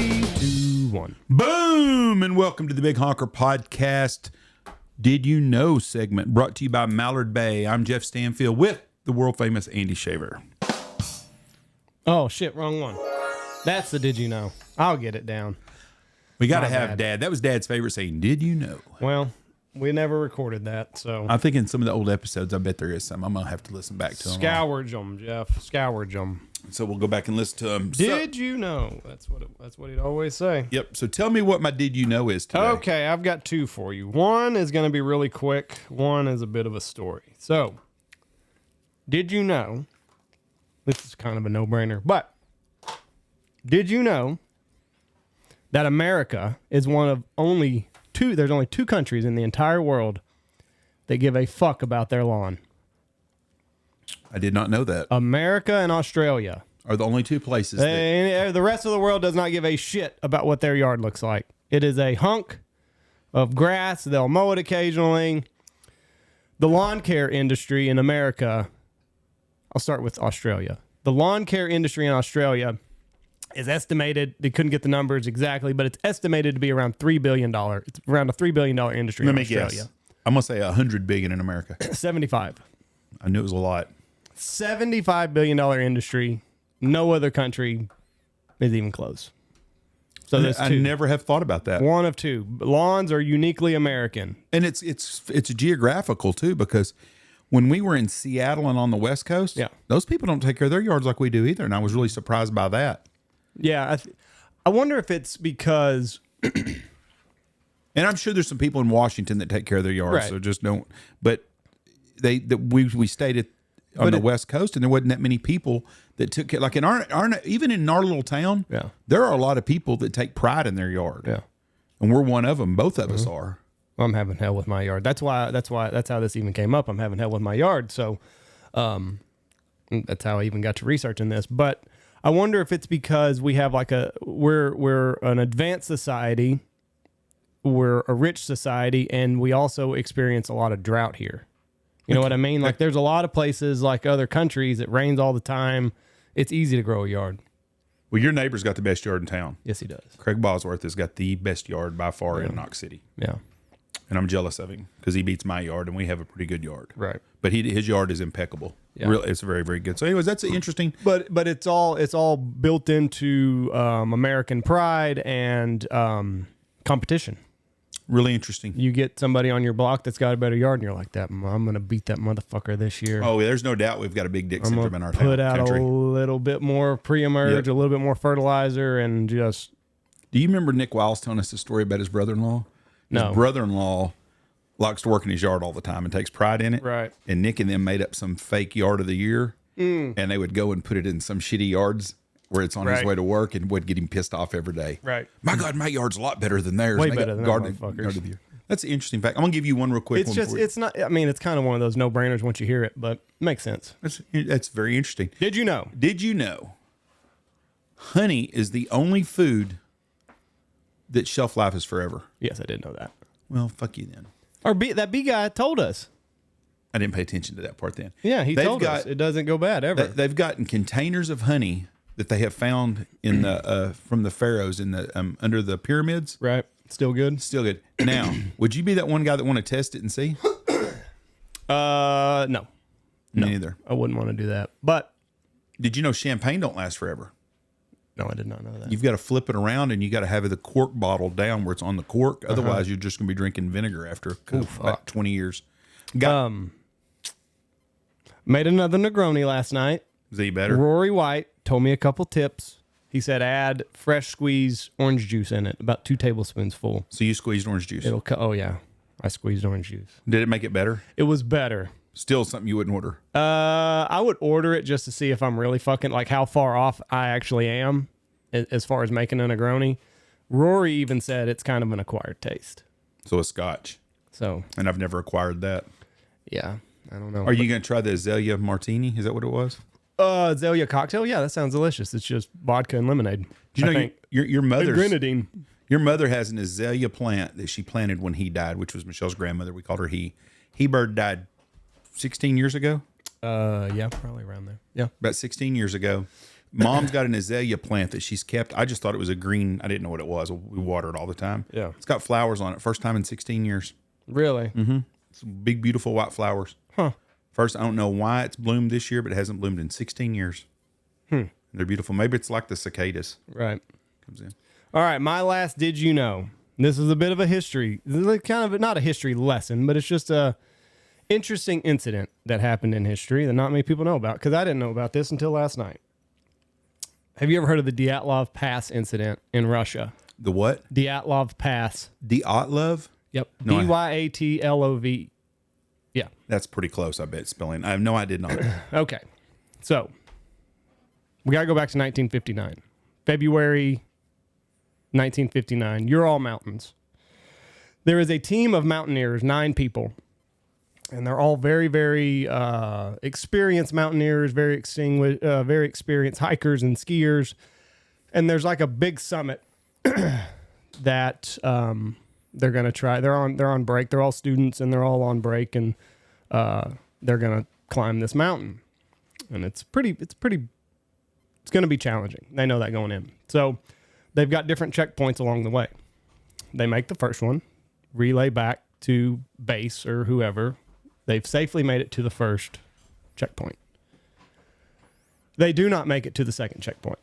3, 2, 1. Boom! And welcome to the Big Honker Podcast Did You Know segment, brought to you by Mallard Bay. I'm Jeff Stanfield with the world famous Andy Shaver. Oh, shit, wrong one. That's the Did You Know. I'll get it down. We got to have Dad. That was Dad's favorite saying, Did you know? Well, we never recorded that, so. I think in some of the old episodes, I bet there is some. I'm going to have to listen back to them. Scourge them, Jeff. Scourge them. So we'll go back and listen to them. Did you know? That's what he'd always say. Yep. So tell me what my Did You Know is today. Okay, I've got two for you. One is going to be really quick. One is a bit of a story. So, did you know? This is kind of a no-brainer, but did you know that America is one of only two, there's only two countries in the entire world that give a fuck about their lawn? I did not know that. America and Australia Are the only two places the rest of the world does not give a shit about what their yard looks like. It is a hunk of grass. They'll mow it occasionally. The lawn care industry in America, I'll start with Australia. The lawn care industry in Australia is estimated, they couldn't get the numbers exactly, but it's estimated to be around $3 billion. It's around a $3 billion industry in Australia. Guess. I'm going to say $100 billion in America. 75. I knew it was a lot. $75 billion industry. No other country is even close. So there's two. I never have thought about that. One of two. Lawns are uniquely American. And it's geographical too, because when we were in Seattle and on the West Coast, those people don't take care of their yards like we do either. And I was really surprised by that. Yeah. I wonder if it's because... And I'm sure there's some people in Washington that take care of their yards, right. So just don't... But we stayed on the West Coast, and there wasn't that many people that took care. Like in our even in our little town, there are a lot of people that take pride in their yard. Yeah, and we're one of them. Both of us are. Well, I'm having hell with my yard. That's how this even came up. I'm having hell with my yard. So, that's how I even got to researching this. But I wonder if it's because we have we're an advanced society, we're a rich society, and we also experience a lot of drought here. You know what I mean? Like there's a lot of places like other countries, it rains all the time. It's easy to grow a yard. Well, your neighbor's got the best yard in town. Yes, he does. Craig Bosworth has got the best yard by far in Knox City. Yeah. And I'm jealous of him because he beats my yard and we have a pretty good yard. Right. But his yard is impeccable. Yeah. Really, it's very, very good. So anyways, that's interesting. But it's all built into American pride and competition. Really interesting. You get somebody on your block that's got a better yard, and you're like, I'm going to beat that motherfucker this year. Oh, there's no doubt we've got a big dick syndrome in our put country. Out a little bit more pre-emerge, a little bit more fertilizer, and just... Do you remember Nick Wiles telling us the story about his brother-in-law? No. His brother-in-law likes to work in his yard all the time and takes pride in it. Right. And Nick and them made up some fake yard of the year, and they would go and put it in some shitty yards where it's on his way to work, and would get him pissed off every day. Right. My God, my yard's a lot better than theirs. Way better than motherfuckers. That's an interesting fact. I'm going to give you one real quick. It's not, I mean, it's kind of one of those no-brainers once you hear it, but it makes sense. That's very interesting. Did you know? Did you know honey is the only food that shelf life is forever? Yes, I did know that. Well, fuck you then. That bee guy told us. I didn't pay attention to that part then. Yeah, he told us. It doesn't go bad ever. They've gotten containers of honey that they have found in the from the pharaohs in the under the pyramids. Right. Still good? Still good. Now, would you be that one guy that want to test it and see? No. Me neither. I wouldn't want to do that. But did you know champagne don't last forever? No, I did not know that. You've got to flip it around, and you got to have the cork bottle down where it's on the cork. Otherwise, you're just going to be drinking vinegar after about 20 years. Made another Negroni last night. Is he better? Rory White told me a couple tips. He said add fresh squeezed orange juice in it, about 2 tablespoons full. So you squeezed orange juice? Oh, yeah. I squeezed orange juice. Did it make it better? It was better. Still something you wouldn't order? I would order it just to see if I'm really fucking, like how far off I actually am as far as making a Negroni. Rory even said it's kind of an acquired taste. So a scotch. So. And I've never acquired that. Yeah. I don't know. Are you going to try the Azalea Martini? Is that what it was? Azalea cocktail? Yeah, that sounds delicious. It's just vodka and lemonade. Do you know your mother's... Grenadine. Your mother has an azalea plant that she planted when he died, which was Michelle's grandmother. We called her He. He-Bird died 16 years ago. Yeah, probably around there. Yeah. About 16 years ago. Mom's got an azalea plant that she's kept. I just thought it was a green. I didn't know what it was. We water it all the time. Yeah. It's got flowers on it. First time in 16 years. Really? Mm-hmm. It's big, beautiful white flowers. Huh. First, I don't know why it's bloomed this year, but it hasn't bloomed in 16 years. They're beautiful. Maybe it's like the cicadas. Right. Comes in. All right. My last did you know? This is a bit of a history. This is kind of not a history lesson, but it's just a interesting incident that happened in history that not many people know about, because I didn't know about this until last night. Have you ever heard of the Dyatlov Pass incident in Russia? The what? Dyatlov Pass. Dyatlov? Yep. No, Dyatlov. Yeah. That's pretty close, I bet, spelling. I did not. Okay. So, we got to go back to 1959. February 1959. Ural Mountains. There is a team of mountaineers, 9 people. And they're all very, very experienced mountaineers, very experienced hikers and skiers. And there's like a big summit that they're going to try. They're on break. They're all students and they're all on break, and they're going to climb this mountain. And it's going to be challenging. They know that going in. So they've got different checkpoints along the way. They make the first one, relay back to base or whoever. They've safely made it to the first checkpoint. They do not make it to the second checkpoint.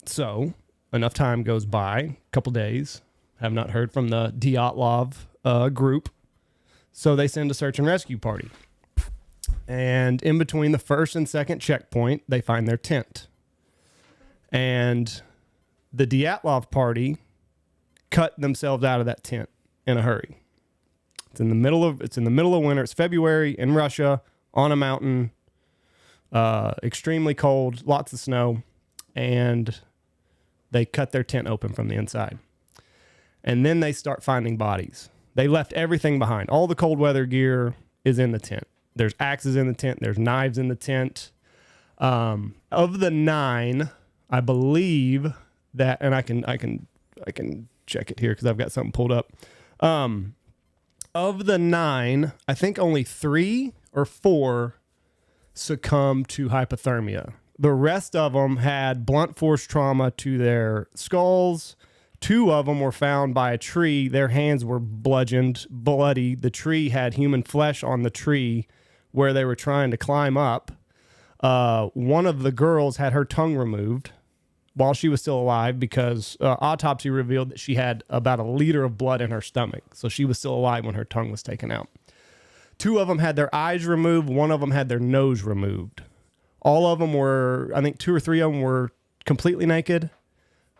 So enough time goes by, a couple days, have not heard from the Dyatlov group. So they send a search and rescue party. And in between the first and second checkpoint, they find their tent. And the Dyatlov party cut themselves out of that tent in a hurry. It's in the middle of winter. It's February in Russia on a mountain, extremely cold, lots of snow, and they cut their tent open from the inside. And then they start finding bodies. They left everything behind. All the cold weather gear is in the tent. There's axes in the tent. There's knives in the tent. Of the 9, I believe that, and I can check it here because I've got something pulled up. Of the 9, I think only 3 or 4 succumbed to hypothermia. The rest of them had blunt force trauma to their skulls. 2 of them were found by a tree. Their hands were bludgeoned, bloody. The tree had human flesh on the tree where they were trying to climb up. One of the girls had her tongue removed while she was still alive because autopsy revealed that she had about 1 liter of blood in her stomach. So she was still alive when her tongue was taken out. 2 of them had their eyes removed. 1 of them had their nose removed. All of them were, I think 2 or 3 of them were completely naked.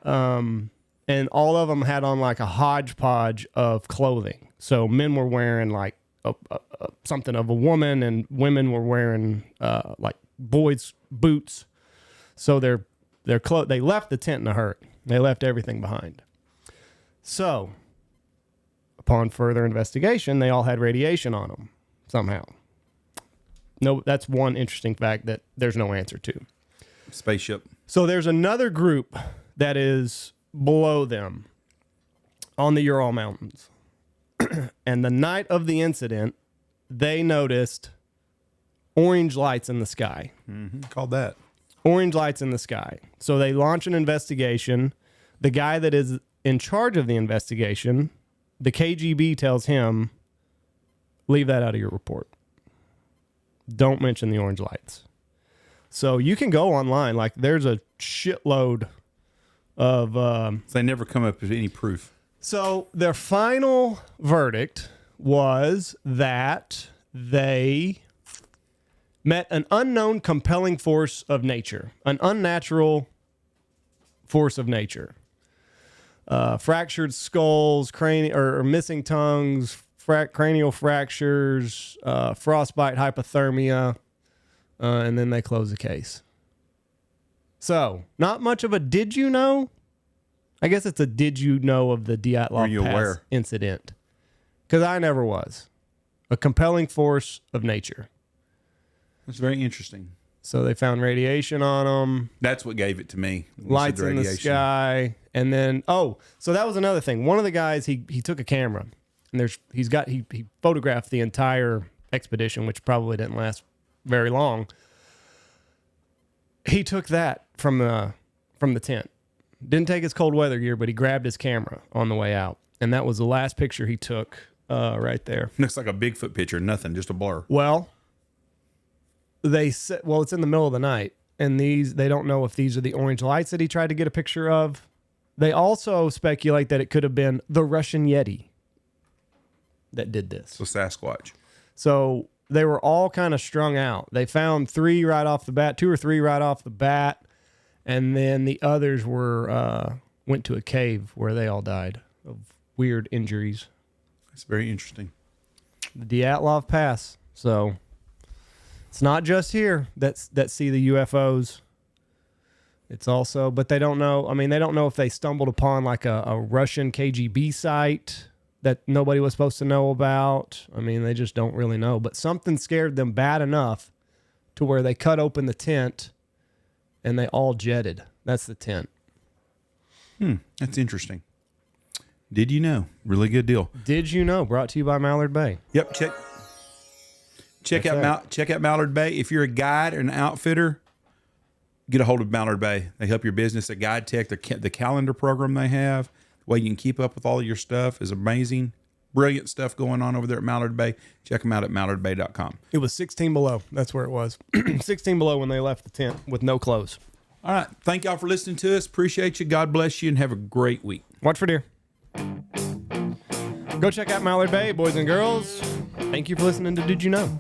And all of them had on like a hodgepodge of clothing. So men were wearing like something of a woman, and women were wearing like boys' boots. So they left the tent in a hurry. They left everything behind. So, upon further investigation, they all had radiation on them somehow. No, that's one interesting fact that there's no answer to. Spaceship. So there's another group that is below them on the Ural Mountains. And the night of the incident, they noticed orange lights in the sky. Mm-hmm. Called that. Orange lights in the sky. So they launch an investigation. The guy that is in charge of the investigation, the KGB tells him, leave that out of your report. Don't mention the orange lights. So you can go online. Like there's a shitload of... So they never come up with any proof. So their final verdict was that they met an unknown compelling force of nature, an unnatural force of nature. Fractured skulls, or missing tongues, cranial fractures, frostbite, hypothermia, and then they close the case. So, not much of a did you know? I guess it's a did you know of the Dyatlov Pass incident. Because I never was. A compelling force of nature. That's very interesting. So they found radiation on them. That's what gave it to me. Lights in the sky. And then, so that was another thing. One of the guys, he took a camera. And he photographed the entire expedition, which probably didn't last very long. he took that from the tent. Didn't take his cold weather gear, but he grabbed his camera on the way out. And that was the last picture he took right there. Looks like a Bigfoot picture. Nothing, just a blur. Well, they said, well, it's in the middle of the night. And they don't know if these are the orange lights that he tried to get a picture of. They also speculate that it could have been the Russian Yeti that did this. So Sasquatch. So they were all kind of strung out. They found 3 right off the bat, 2 or 3 right off the bat. And then the others went to a cave where they all died of weird injuries. That's very interesting. The Dyatlov Pass. So it's not just here that see the UFOs. It's also, but they don't know. I mean, they don't know if they stumbled upon like a Russian KGB site that nobody was supposed to know about. I mean, they just don't really know. But something scared them bad enough to where they cut open the tent and they all jetted. That's the tent. That's interesting. Did you know? Really good deal. Did you know? Brought to you by Mallard Bay. Yep. Check out Mallard Bay. If you're a guide or an outfitter, get a hold of Mallard Bay. They help your business. A guide tech, the calendar program they have, the way you can keep up with all of your stuff is amazing. Brilliant stuff going on over there at Mallard Bay. Check them out at mallardbay.com. It was 16 below. That's where it was. 16 below when they left the tent with no clothes. All right. Thank y'all for listening to us. Appreciate you. God bless you and have a great week. Watch for deer. Go check out Mallard Bay, boys and girls. Thank you for listening to Did You Know?